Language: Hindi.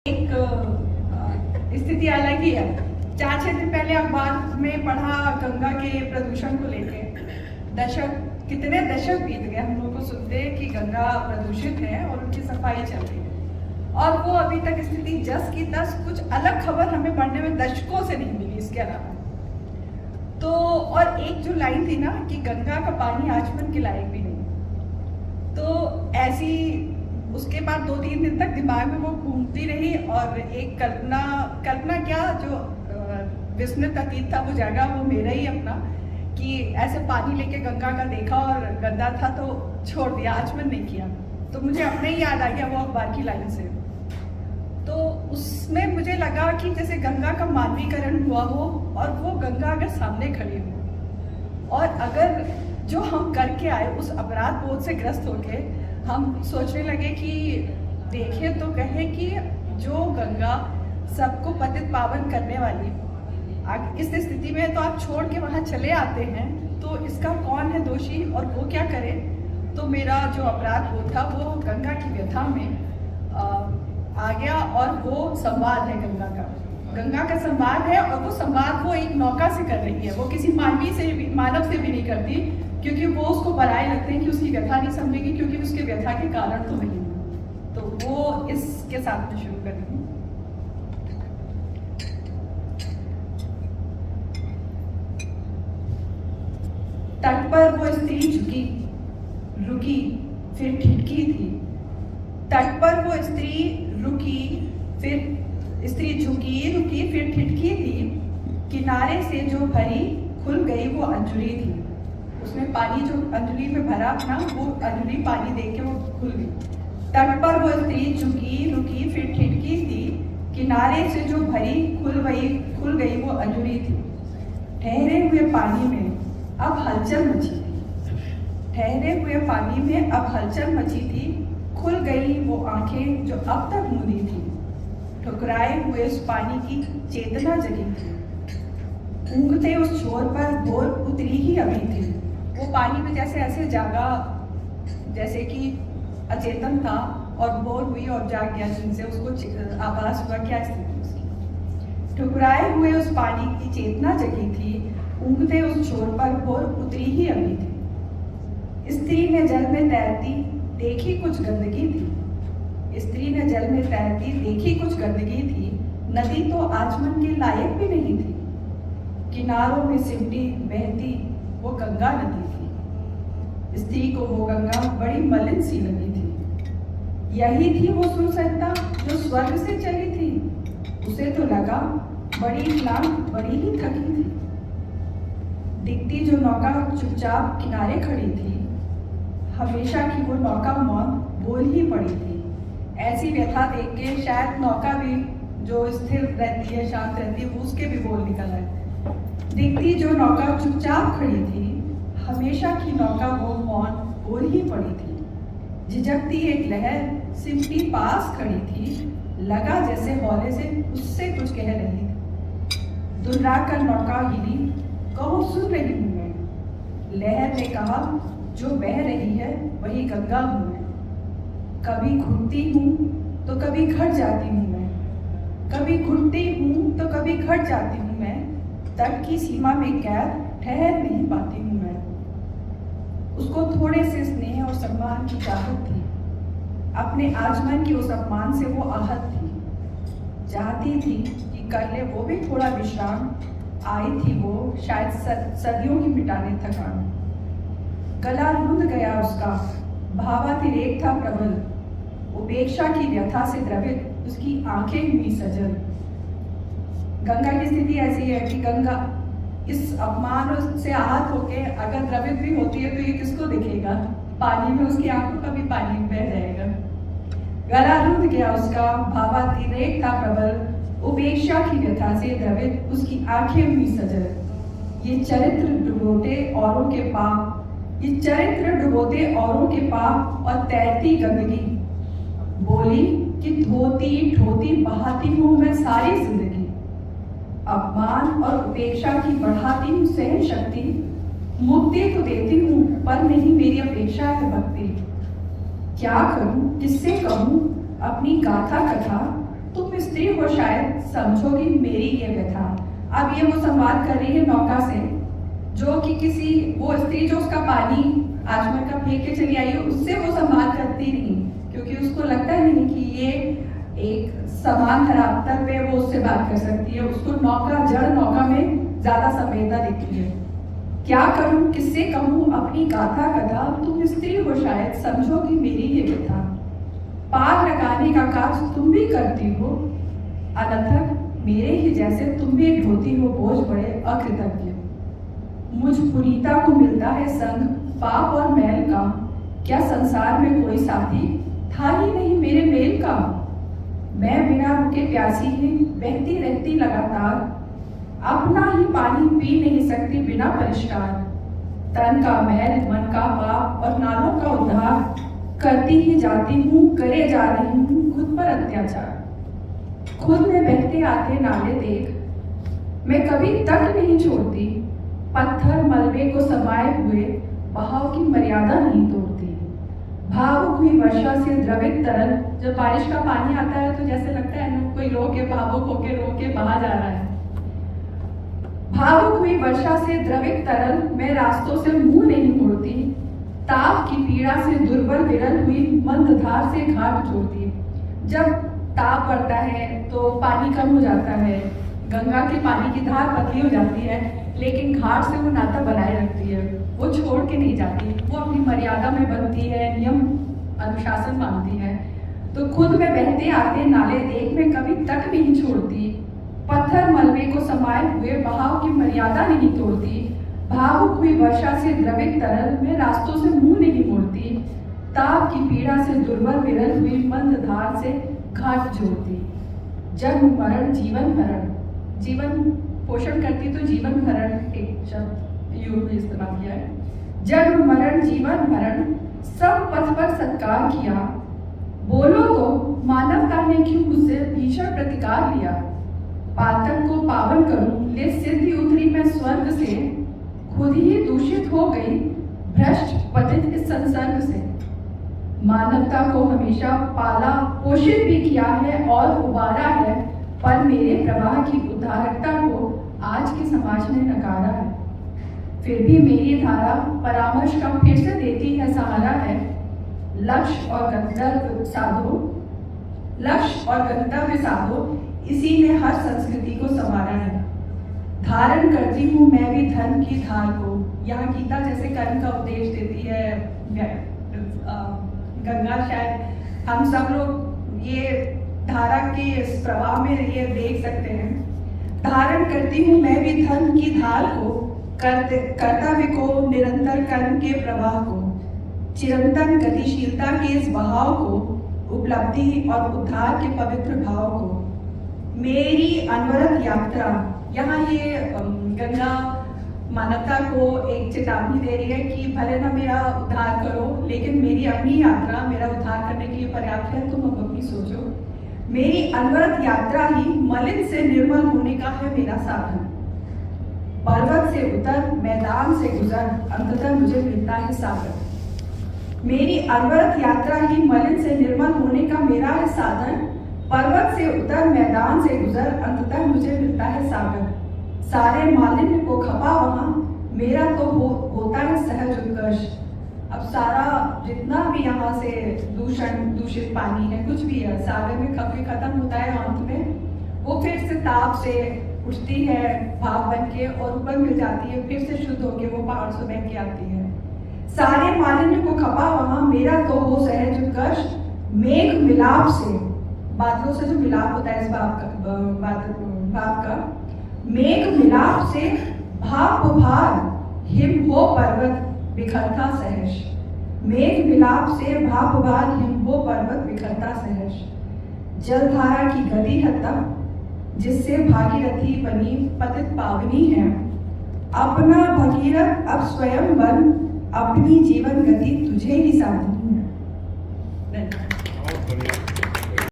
एक स्थिति अलग ही है। 4-6 दिन पहले अखबार में पढ़ा गंगा के प्रदूषण को लेके। कितने दशक बीत गए हम लोग को सुनते कि गंगा प्रदूषित है और उनकी सफाई चल रही है, और वो अभी तक स्थिति जस की तस, कुछ अलग खबर हमें पढ़ने में दशकों से नहीं मिली इसके अलावा। तो और एक जो लाइन थी ना कि गंगा का पानी आचमन के लायक भी नहीं, तो ऐसी उसके बाद 2-3 दिन तक दिमाग में वो घूमती रही। और एक कल्पना क्या, जो विस्मृत अतीत था वो जागा, वो मेरा ही अपना, कि ऐसे पानी लेके गंगा का देखा और गंदा था तो छोड़ दिया, आचमन नहीं किया। तो मुझे अपने ही याद आ गया वो अखबार की लाइन से। तो उसमें मुझे लगा कि जैसे गंगा का मानवीकरण हुआ हो और वो गंगा अगर सामने खड़ी हो, और अगर जो हम करके आए उस अपराध बोध से ग्रस्त होके हम सोचने लगे कि देखें तो कहें कि जो गंगा सबको पतित पावन करने वाली इस स्थिति में, तो आप छोड़ के वहाँ चले आते हैं, तो इसका कौन है दोषी और वो क्या करे। तो मेरा जो अपराध बोध था वो गंगा की व्यथा में आ गया। और वो संवाद है गंगा का संवाद है, और वो संवाद वो एक नौका से कर रही है, वो किसी मानव से भी नहीं करती, क्योंकि वो उसको पराये लगते हैं कि उसकी व्यथा नहीं समझेगी, क्योंकि उसके व्यथा के कारण तो वही है। तो वो इसके साथ में शुरू करेंगे। तट पर वो स्त्री झुकी रुकी फिर ठिठकी थी। तट पर वो स्त्री झुकी रुकी फिर ठिठकी थी। किनारे से जो भरी खुल गई वो अंजुरी थी। उसमें पानी जो अंजुरी में भरा था, वो अंजुरी पानी देख के वो खुल गई। तट पर वो स्त्री झुकी रुकी फिर ठिठकी थी। किनारे से जो भरी खुल गई वो अंजुरी थी। ठहरे हुए पानी में अब हलचल मची थी। ठहरे हुए पानी में अब हलचल मची थी। खुल गई वो आंखें जो अब तक मूंदी थी। ठुकराए हुए उस पानी की चेतना जगी थी। ऊँघते उस छोर पर भोर उतरी ही अभी थी। वो पानी में जैसे ऐसे जागा, जैसे कि अचेतन था, और भोर हुई और जाग गया, जिनसे उसको आभास हुआ क्या स्थिति उसकी। ठुकराए हुए उस पानी की चेतना जगी थी। ऊँघते उस छोर पर भोर उतरी ही अभी थी। स्त्री ने जल में तैरती देखी कुछ गंदगी थी। स्त्री ने जल में तैरती देखी कुछ गंदगी थी। नदी तो आचमन के लायक भी नहीं थी। किनारों में सिमटी बहती वो गंगा नदी थी। स्त्री को वो गंगा बड़ी मलिन सी लगी थी। यही थी वो सुरसरिता जो स्वर्ग से चली थी। उसे तो लगा बड़ी क्लांत, बड़ी ही थकी थी। दिखती जो नौका चुपचाप किनारे खड़ी थी। हमेशा की वो नौका मौन बोल ही पड़ी थी। ऐसी व्यथा देख के शायद नौका भी जो स्थिर रहती है, शांत रहती है, उसके भी बोल निकल आए। दिखती जो नौका चुपचाप खड़ी थी। हमेशा की नौका वो मौन बोल ही पड़ी थी। झिझकती एक लहर सिमटी पास खड़ी थी। लगा जैसे हौले से उससे कुछ कह रही थी। दुर्रा कर नौका हिली, कहो सुन रही हूँ मैं। लहर ने कहा जो बह रही है वही गंगा हूँ मैं। कभी घुटती हूँ तो कभी घट जाती हूँ मैं। कभी घुटती हूँ तो कभी घट जाती हूँ मैं। तट की सीमा में कैद ठहर नहीं पाती हूँ मैं। उसको थोड़े से स्नेह और सम्मान की चाहत थी। अपने आचमन के उस अपमान से वो आहत थी। चाहती थी कि कर ले वो भी थोड़ा विश्राम। आई थी वो शायद सदियों की मिटाने थकान। गला रुंध गया उसका, भावातिरेक था प्रबल। उपेक्षा की व्यथा से द्रवित उसकी आंखें हुई सजल। गंगा की स्थिति ऐसी है कि गंगा इस अपमान से आहत होके अगर द्रवित भी होती है तो ये किसको दिखेगा? पानी में उसकी आंखों का भी पानी बह जाएगा। गला रुंध गया उसका, भावातिरेक था प्रबल। उपेक्षा की व्यथा से द्रवित उसकी आंखें हुई सजल। ये चरित्र डुबोते औरों के पाप और तैरती गंदगी। बोली कि धोती ठोती बहाती हूँ मैं सारी जिंदगी। अपमान और उपेक्षा की बढ़ाती हूँ सहन शक्ति। मुक्ति तो देती हूँ पर नहीं मेरी अपेक्षा है भक्ति। क्या करूँ किससे कहूँ अपनी गाथा कथा, तुम स्त्री हो शायद समझोगी मेरी ये व्यथा। अब ये वो संवाद कर रही है नौका से, जो कि किसी वो स्त्री जो उसका पानी आचमन का फेंक के चली आई है, उससे वो संवाद करती नहीं, क्योंकि उसको लगता नहीं कि ये एक समान धरातल पे वो उससे बात कर सकती है। उसको नौका, जड़ नौका में ज्यादा संवेदना दिखती है। क्या करूं, किससे कहूं अपनी गाथा कथा, तुम स्त्री हो शायद समझोगी मेरी ये व्यथा। पार लगाने का काज तुम भी करती हो, अनथक मेरे ही जैसे तुम भी ढोती हो बोझ बड़े अकृतज्ञ। मुझ पुनीता को मिलता है संग पाप और मैल का, क्या संसार में कोई साथी था ही नहीं मेरे मेल का। मैं बिना रुके प्यासी ही बहती रहती लगातार, अपना ही पानी पी नहीं सकती बिना परिष्कार। तन का मैल मन का पाप और नालों का उद्धार, करती ही जाती हूँ करे जा रही हूँ खुद पर अत्याचार। खुद में बहते आते नाले देख मैं कभी तक नहीं छोड़ती, पत्थर मलबे को समाये हुए बहाव की मर्यादा नहीं तोड़ती। भावुक हुई वर्षा से द्रवित तरल, जब बारिश का पानी आता है तो जैसे लगता है ना कोई रोके भावुक होके रोके बहा जा रहा है। भावुक हुई वर्षा से द्रवित तरल मैं रास्तों से मुंह नहीं मोड़ती, ताप की पीड़ा से दुर्बल विरल हुई मंदधार से घाट जोड़ती। जब ताप बढ़ता है तो पानी कम हो जाता है, गंगा के पानी की धार पतली हो जाती है, लेकिन घाट से वो नाता बनाए रखती है, वो छोड़ के नहीं जाती, वो अपनी मर्यादा में बनती है, नियम अनुशासन मानती है। तो खुद में बहते आते नाले देख मैं कभी तक नहीं छोड़ती, पत्थर मलबे को समाये हुए बहाव की मर्यादा नहीं तोड़ती। भावुक हुई वर्षा से द्रवित तरल मैं रास्तों से मुंह नहीं मोड़ती, ताप की पीड़ा से दुर्बल विरल हुई मंद धार से घाट जोड़ती। जन्म मरण जीवन भरण, जीवन पोषण करती तो जीवन भरण एक शब्द योग में इस्तेमाल किया है। जन्म मरण जीवन भरण सब पथ पर सत्कार किया, बोलो तो मानवता ने क्यों मुझसे भीषण प्रतिकार लिया। पातक को पावन करूं ले सिद्धि उतरी मैं स्वर्ग से, खुद ही दूषित हो गई भ्रष्ट पतित इस संसर्ग से। मानवता को हमेशा पाला पोषित भी किया है और उबारा है, पर मेरे प्रवाह की उदारकता को आज के समाज ने नकारा है। फिर भी मेरी धारा परामर्श का फिर से देती है सहारा है। लक्ष्य और गंतव्य साधो, लक्ष्य और गंतव्य साधो, इसी ने हर संस्कृति को संवारा है। धारण करती हूँ मैं भी धर्म की धार को, यहाँ गीता जैसे कर्म का उपदेश देती है। गंगा शायद हम सब लोग ये धारा के इस प्रवाह में ये देख सकते हैं। धारण करती हूँ मैं भी धर्म की धार को, कर्तव्य को निरंतर कर्म के प्रवाह को, चिरंतन गतिशीलता के इस बहाव को, उपलब्धि और उद्धार के पवित्र भाव को। मेरी अनवरत यात्रा, यहाँ ये गंगा मानवता को एक चेतावनी दे रही है कि भले ना मेरा उद्धार करो, लेकिन मेरी अपनी यात्रा मेरा उद्धार करने के लिए पर्याप्त है, तुम अब अपनी सोचो। मेरी अनवरत यात्रा ही मलिन से निर्मल होने का है मेरा साधन। पर्वत से उतर मैदान से गुजर, अंततः मुझे मिलता है सागर। मेरी अनवरत यात्रा ही मलिन से निर्मल होने का मेरा है साधन। पर्वत से उतर मैदान से गुजर, अंततः मुझे मिलता है सागर। सारे मालिन्य को खपा वहां मेरा तो होता है सहज उत्कर्ष। अब सारा जितना भी यहाँ से दूषित पानी है, कुछ भी है, सागर में खप के खत्म होता है, अंत में वो फिर से ताप से उठती है भाप बन के और ऊपर मिल जाती है, फिर से शुद्ध होके वो पहाड़ से बह के आती है। सारे मालिन्य को खपा वहां मेरा तो हो सहज उत्कर्ष। मेघ मिलाप से, बादलों से जो मिलाप होता है इस भाप का, मेघ मिलाप से भाप भार हिम हो पर्वत बिखरता सहर्ष। मेघ मिलाप से भाप भार हिम हो पर्वत बिखरता सहर्ष। जलधारा की गति है तब जिससे भागीरथी बनी पतित पावनी है। अपना भगीरथ अब स्वयं बन, अपनी जीवन गति तुझे ही साधनी है।